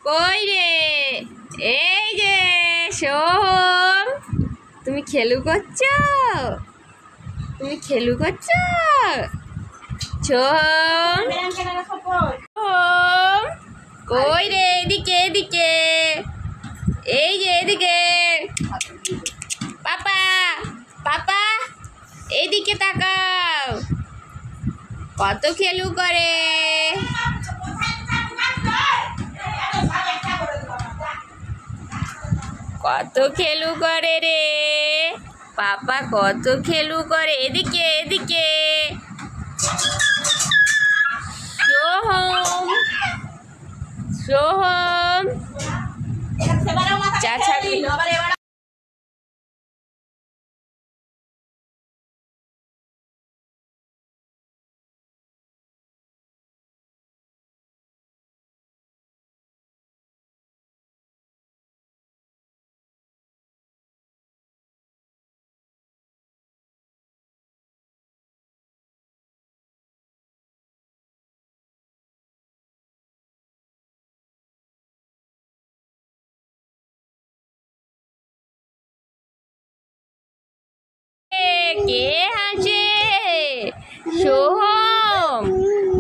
কই রে? এই যে সোহম, তুমি খেলু করছো? তুমি খেলু করছো? সোহম, সোহম, কই রে? এদিকে এদিকে, এই যে এদিকে। পাপা, পাপা, এইদিকে তাকাও। কত খেলু করে। কত খেলু করে রে পাপা, কত খেলু করে। এদিকে এদিকে। সোহম, সোহম, চাচা কে হাসে? সোহম,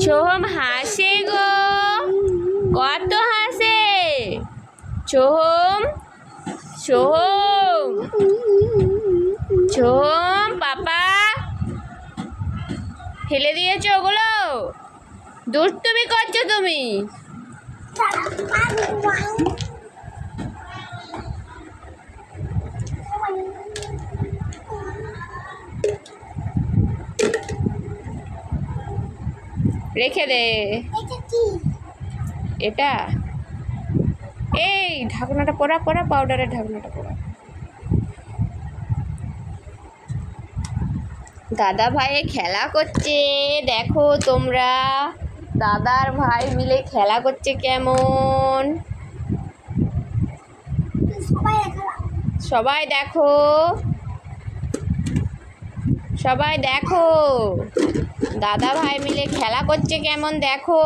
সোহম হাসে গো, কত হাসে। সোহম, সোহম, সোহম, পাপা ফেলে দিয়েছো ওগুলো? দুষ্টুমি করছো তুমি। রেখে দে। এটা এই ঢাকনাটা পরা, পরা পাউডারের ঢাকনাটা পরা। দাদা ভাই খেলা করছে, দেখো তোমরা। দাদার ভাই মিলে খেলা করছে কেমন। সবাই দেখো, সবাই দেখো দাদা ভাই মিলে খেলা করছে কেমন, দেখো।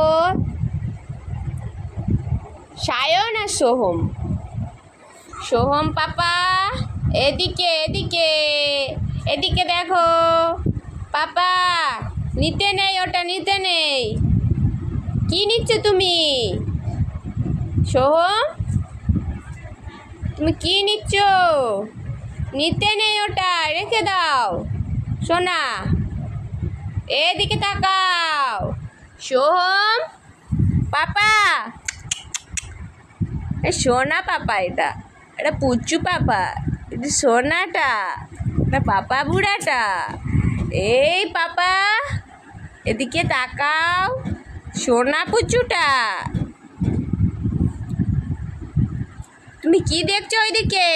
সায়ন আর সোহম। সোহম পাপা, এদিকে এদিকে, এদিকে দেখো। পাপা নিতে নেই, ওটা নিতে নেই। কি নিচ্ছ তুমি? সোহম, তুমি কি নিচ্ছ? নিতে নেই ওটা, রেখে দাও সোনা। এদিকে তাকাও। সোহম পাপা, সোনা পাপা, এটা এটা পুচু পাপা, এটা সোনাটা, এটা পাপা বুড়াটা। এই পাপা এদিকে তাকাও, সোনা পুচুটা। তুমি কি দেখছো ওইদিকে?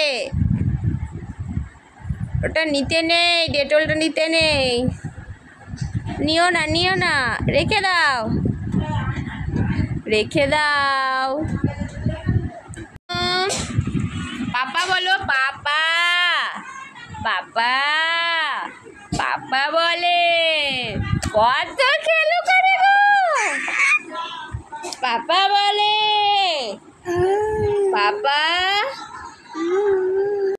ওটা নিতে নেই, ডেটলটা নিতে নেই। নিও না, নিও না, রেখে দাও, রেখে দাও। পাপা বলো, পাপা, পাপা, পাপা বলে। কত খেলু করে গো। পাপা বলে, পাপা।